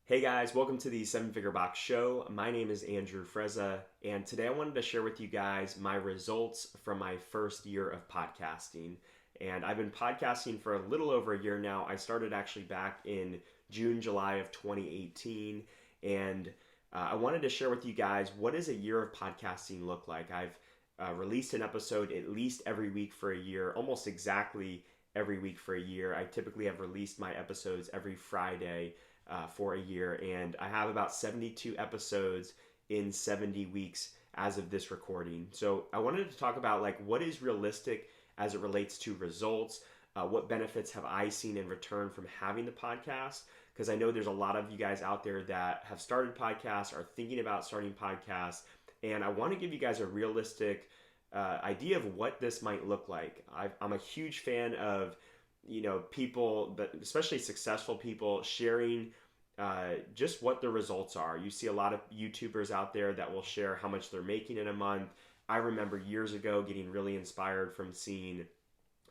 Hey guys, welcome to the Seven Figure Box Show. My name is Andrew Frezza, and today I wanted to share with you guys my results from my first year of podcasting. And I've been podcasting for a little over a year now. I started actually back in June, July of 2018, and I wanted to share with you guys what does a year of podcasting look like. I've released an episode at least every week for a year, almost exactly every week for a year. I typically have released my episodes every Friday for a year, and I have about 72 episodes in 70 weeks as of this recording. So I wanted to talk about what is realistic as it relates to results. What benefits have I seen in return from having the podcast? Because I know there's a lot of you guys out there that have started podcasts, are thinking about starting podcasts, and I want to give you guys a realistic idea of what this might look like. I'm a huge fan of people, but especially successful people, sharing just what the results are. You see a lot of YouTubers out there that will share how much they're making in a month. I remember years ago getting really inspired from seeing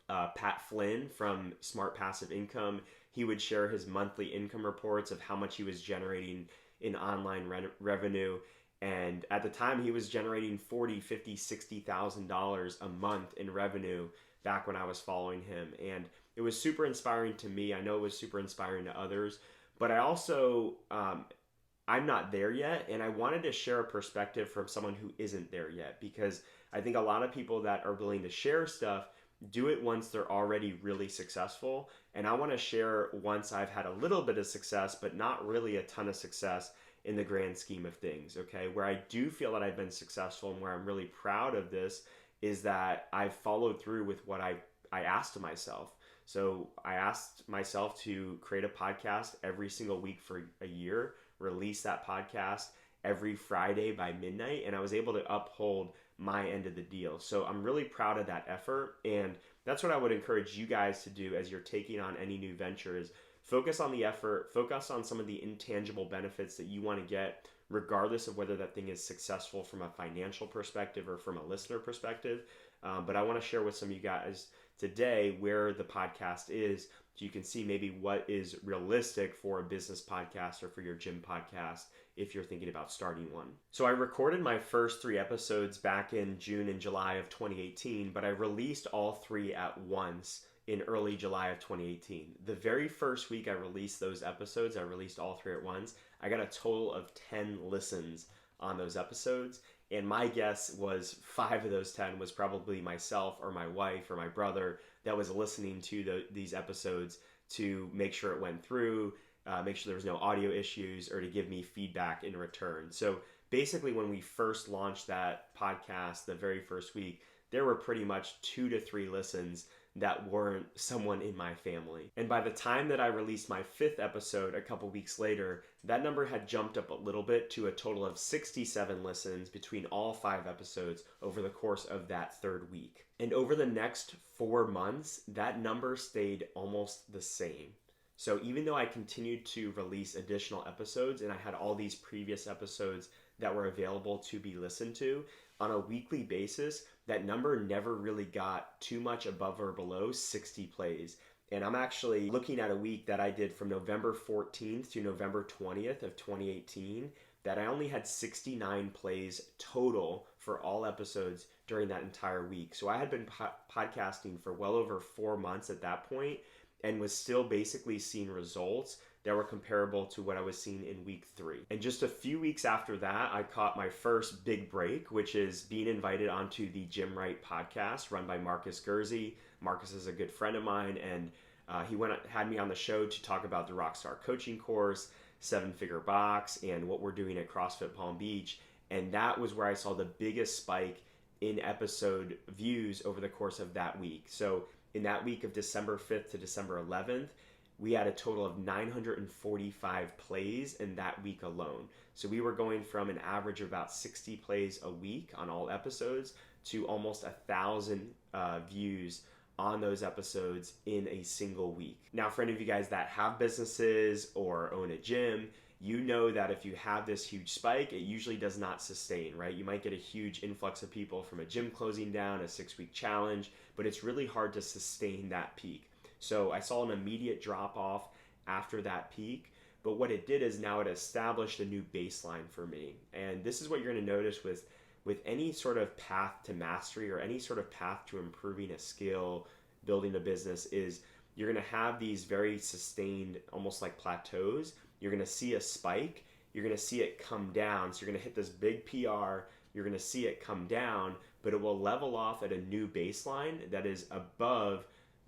Pat Flynn from Smart Passive Income. He would share his monthly income reports of how much he was generating in online revenue. And at the time, he was generating $40,000, $50,000, $60,000 a month in revenue back when I was following him. And it was super inspiring to me. I know it was super inspiring to others. But I also, I'm not there yet. And I wanted to share a perspective from someone who isn't there yet. Because I think a lot of people that are willing to share stuff do it once they're already really successful. And I want to share once I've had a little bit of success, but not really a ton of success in the grand scheme of things, okay? Where I do feel that I've been successful and where I'm really proud of this is that I've followed through with what I asked of myself. So I asked myself to create a podcast every single week for a year, release that podcast every Friday by midnight, and I was able to uphold my end of the deal. So I'm really proud of that effort, and that's what I would encourage you guys to do as you're taking on any new venture is focus on the effort, focus on some of the intangible benefits that you want to get, regardless of whether that thing is successful from a financial perspective or from a listener perspective. But I want to share with some of you guys today where the podcast is so you can see maybe what is realistic for a business podcast or for your gym podcast if you're thinking about starting one. So I recorded my first 3 episodes back in June and July of 2018, but I released all 3 at once in early July of 2018. The very first week I released those episodes, I released all 3 at once. I got a total of 10 listens on those episodes. And my guess was 5 of those 10 was probably myself or my wife or my brother that was listening to these episodes to make sure it went through, make sure there was no audio issues, or to give me feedback in return. So basically when we first launched that podcast the very first week, there were pretty much 2 to 3 listens that weren't someone in my family. And by the time that I released my 5th episode a couple weeks later, that number had jumped up a little bit to a total of 67 listens between all 5 episodes over the course of that 3rd week. And over the next 4 months, that number stayed almost the same. So even though I continued to release additional episodes and I had all these previous episodes that were available to be listened to, on a weekly basis, that number never really got too much above or below 60 plays. And I'm actually looking at a week that I did from November 14th to November 20th of 2018 that I only had 69 plays total for all episodes during that entire week. So I had been podcasting for well over 4 months at that point and was still basically seeing results that were comparable to what I was seeing in week 3. And just a few weeks after that, I caught my first big break, which is being invited onto the Gym Right podcast run by Marcus Gursey. Marcus is a good friend of mine, and he had me on the show to talk about the Rockstar coaching course, 7-Figure Box, and what we're doing at CrossFit Palm Beach. And that was where I saw the biggest spike in episode views over the course of that week. So in that week of December 5th to December 11th, we had a total of 945 plays in that week alone. So we were going from an average of about 60 plays a week on all episodes to almost 1,000 views on those episodes in a single week. Now, for any of you guys that have businesses or own a gym, you know that if you have this huge spike, it usually does not sustain, right? You might get a huge influx of people from a gym closing down, a 6-week challenge, but it's really hard to sustain that peak. So I saw an immediate drop off after that peak, But what it did is now it established a new baseline for me. And this is what you're going to notice with any sort of path to mastery or any sort of path to improving a skill, building a business, is you're going to have these very sustained, almost like plateaus. You're going to see a spike. You're going to see it come down. So you're going to hit this big PR. You're going to see it come down, but it will level off at a new baseline that is above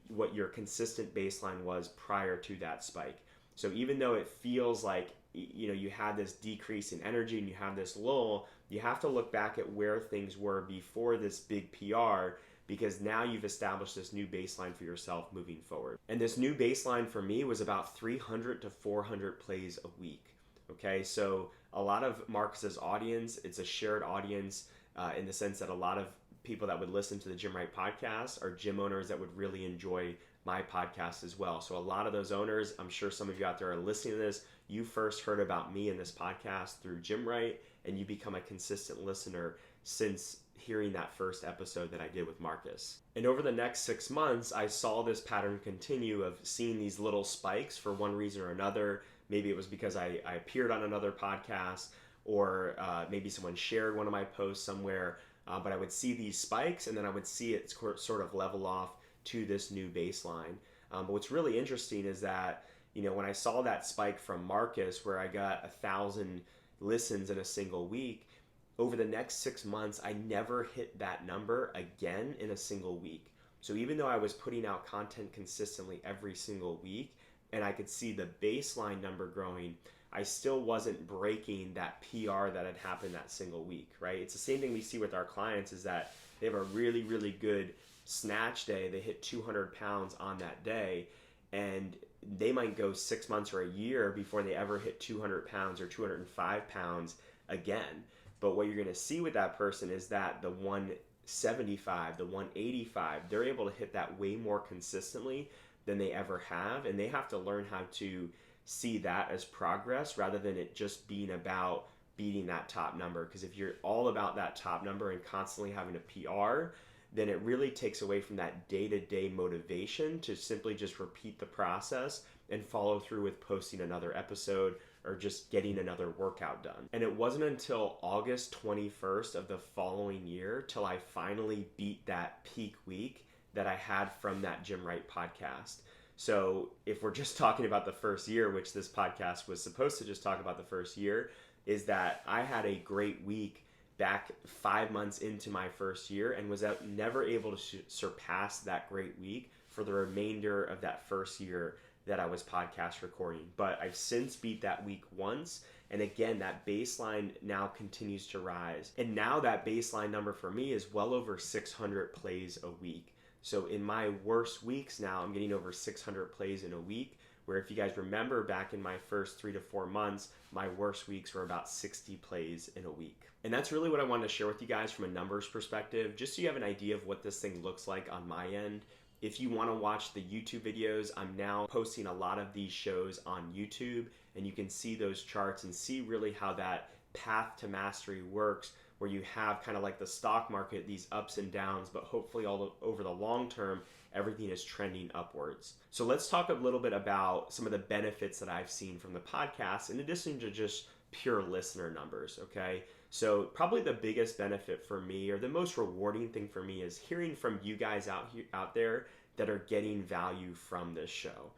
what your consistent baseline was prior to that spike. So even though it feels like you had this decrease in energy and you have this lull, you have to look back at where things were before this big PR, because now you've established this new baseline for yourself moving forward. And this new baseline for me was about 300 to 400 plays a week. Okay, so a lot of Marcus's audience, it's a shared audience in the sense that a lot of people that would listen to the Gym Right podcast are gym owners that would really enjoy my podcast as well. So a lot of those owners, I'm sure some of you out there are listening to this, you first heard about me in this podcast through Gym Right, and you become a consistent listener since hearing that first episode that I did with Marcus. And over the next 6 months, I saw this pattern continue of seeing these little spikes for one reason or another. Maybe it was because I appeared on another podcast, or maybe someone shared one of my posts somewhere, but I would see these spikes and then I would see it sort of level off to this new baseline. But what's really interesting is that, when I saw that spike from Marcus where I got 1,000 listens in a single week, over the next 6 months, I never hit that number again in a single week. So even though I was putting out content consistently every single week, and I could see the baseline number growing, I still wasn't breaking that PR that had happened that single week, right? It's the same thing we see with our clients, is that they have a really, really good snatch day. They hit 200 pounds on that day, and they might go 6 months or a year before they ever hit 200 pounds or 205 pounds again. But what you're going to see with that person is that the 175, the 185, they're able to hit that way more consistently than they ever have. And they have to learn how to see that as progress rather than it just being about beating that top number. Because if you're all about that top number and constantly having a PR, then it really takes away from that day-to-day motivation to simply just repeat the process and follow through with posting another episode or just getting another workout done. And it wasn't until August 21st of the following year till I finally beat that peak week that I had from that Gym Right podcast. So if we're just talking about the first year, which this podcast was supposed to just talk about the first year, is that I had a great week back 5 months into my first year and was never able to surpass that great week for the remainder of that first year that I was podcast recording. But I've since beat that week once. And again, that baseline now continues to rise. And now that baseline number for me is well over 600 plays a week. So in my worst weeks now, I'm getting over 600 plays in a week, where if you guys remember back in my first 3 to 4 months, my worst weeks were about 60 plays in a week. And that's really what I wanted to share with you guys from a numbers perspective, just so you have an idea of what this thing looks like on my end. If you want to watch the YouTube videos, I'm now posting a lot of these shows on YouTube, and you can see those charts and see really how that path to mastery works, where you have kind of like the stock market, these ups and downs, but hopefully over the long term, everything is trending upwards. So let's talk a little bit about some of the benefits that I've seen from the podcast, in addition to just pure listener numbers, okay? So probably the biggest benefit for me, or the most rewarding thing for me, is hearing from you guys out there that are getting value from this show.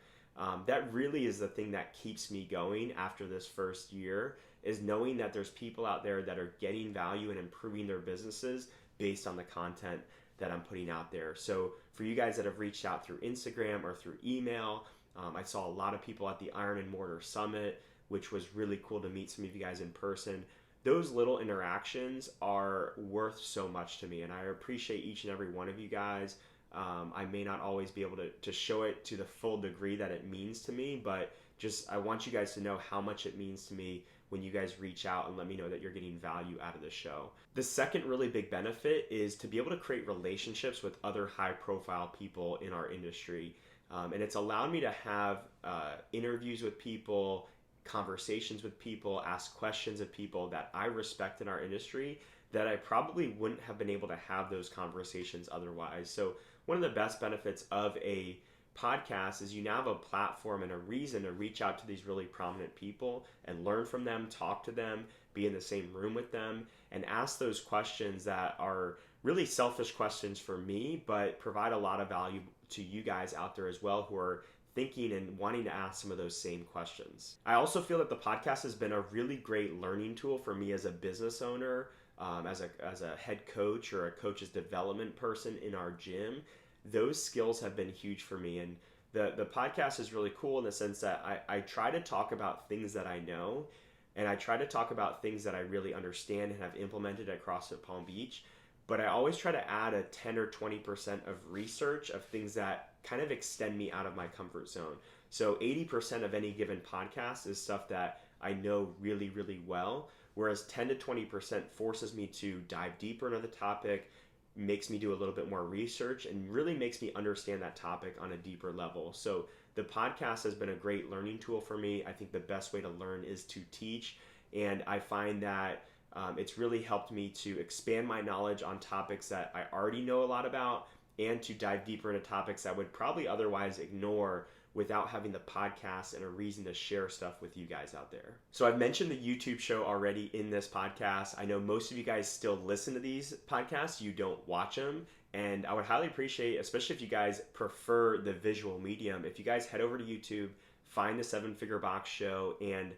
That really is the thing that keeps me going after this first year, is knowing that there's people out there that are getting value and improving their businesses based on the content that I'm putting out there. So for you guys that have reached out through Instagram or through email, I saw a lot of people at the Iron and Mortar Summit, which was really cool to meet some of you guys in person. Those little interactions are worth so much to me, and I appreciate each and every one of you guys. I may not always be able to show it to the full degree that it means to me, but just I want you guys to know how much it means to me when you guys reach out and let me know that you're getting value out of the show. The second really big benefit is to be able to create relationships with other high-profile people in our industry. And it's allowed me to have interviews with people, conversations with people, ask questions of people that I respect in our industry that I probably wouldn't have been able to have those conversations otherwise. So one of the best benefits of a podcasts is you now have a platform and a reason to reach out to these really prominent people and learn from them, talk to them, be in the same room with them, and ask those questions that are really selfish questions for me, but provide a lot of value to you guys out there as well who are thinking and wanting to ask some of those same questions. I also feel that the podcast has been a really great learning tool for me as a business owner, as a head coach or a coach's development person in our gym. Those skills have been huge for me. And the podcast is really cool in the sense that I try to talk about things that I know, and I try to talk about things that I really understand and have implemented at CrossFit Palm Beach. But I always try to add a 10 or 20% of research of things that kind of extend me out of my comfort zone. So 80% of any given podcast is stuff that I know really, really well, whereas 10 to 20% forces me to dive deeper into the topic, makes me do a little bit more research, and really makes me understand that topic on a deeper level. So the podcast has been a great learning tool for me. I think the best way to learn is to teach, and I find that it's really helped me to expand my knowledge on topics that I already know a lot about, and to dive deeper into topics I would probably otherwise ignore without having the podcast and a reason to share stuff with you guys out there. So I've mentioned the YouTube show already in this podcast. I know most of you guys still listen to these podcasts. You don't watch them. And I would highly appreciate, especially if you guys prefer the visual medium, if you guys head over to YouTube, find the 7 Figure Box Show, and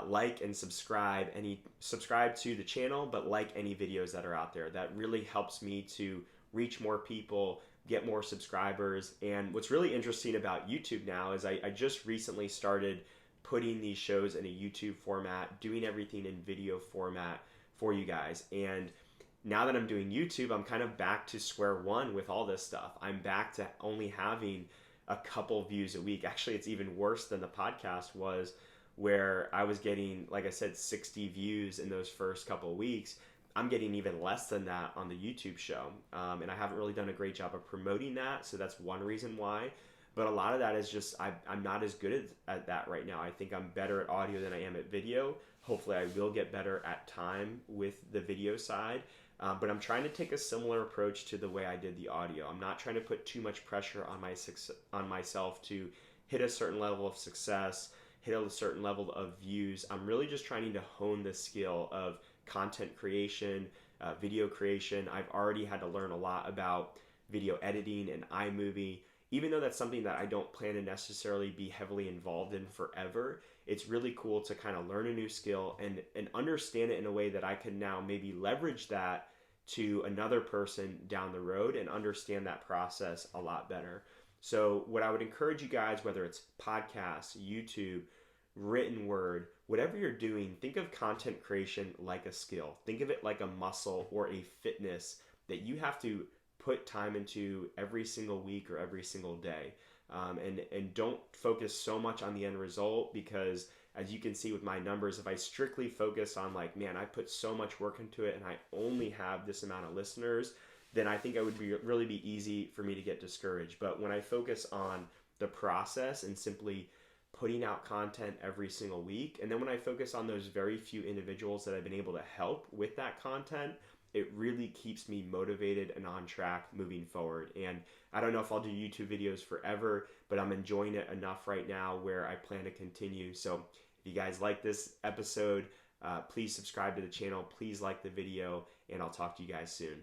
like and subscribe to the channel, but like any videos that are out there. That really helps me to reach more people, get more subscribers. And what's really interesting about YouTube now is I just recently started putting these shows in a YouTube format, doing everything in video format for you guys. And now that I'm doing YouTube, I'm kind of back to square one with all this stuff. I'm back to only having a couple views a week. Actually, it's even worse than the podcast was, where I was getting, like I said, 60 views in those first couple of weeks. I'm getting even less than that on the YouTube show. And I haven't really done a great job of promoting that. So that's one reason why. But a lot of that is just, I'm not as good at that right now. I think I'm better at audio than I am at video. Hopefully I will get better at time with the video side. But I'm trying to take a similar approach to the way I did the audio. I'm not trying to put too much pressure on myself to hit a certain level of success, hit a certain level of views. I'm really just trying to hone the skill of content creation, video creation. I've already had to learn a lot about video editing and iMovie. Even though that's something that I don't plan to necessarily be heavily involved in forever, it's really cool to kind of learn a new skill and understand it in a way that I can now maybe leverage that to another person down the road and understand that process a lot better. So what I would encourage you guys, whether it's podcasts, YouTube, written word, whatever you're doing, think of content creation like a skill. Think of it like a muscle or a fitness that you have to put time into every single week or every single day. And don't focus so much on the end result, because as you can see with my numbers, if I strictly focus on like, man, I put so much work into it and I only have this amount of listeners, then I think it would really be easy for me to get discouraged. But when I focus on the process and simply putting out content every single week, and then when I focus on those very few individuals that I've been able to help with that content, it really keeps me motivated and on track moving forward. And I don't know if I'll do YouTube videos forever, but I'm enjoying it enough right now where I plan to continue. So if you guys like this episode, please subscribe to the channel, please like the video, and I'll talk to you guys soon.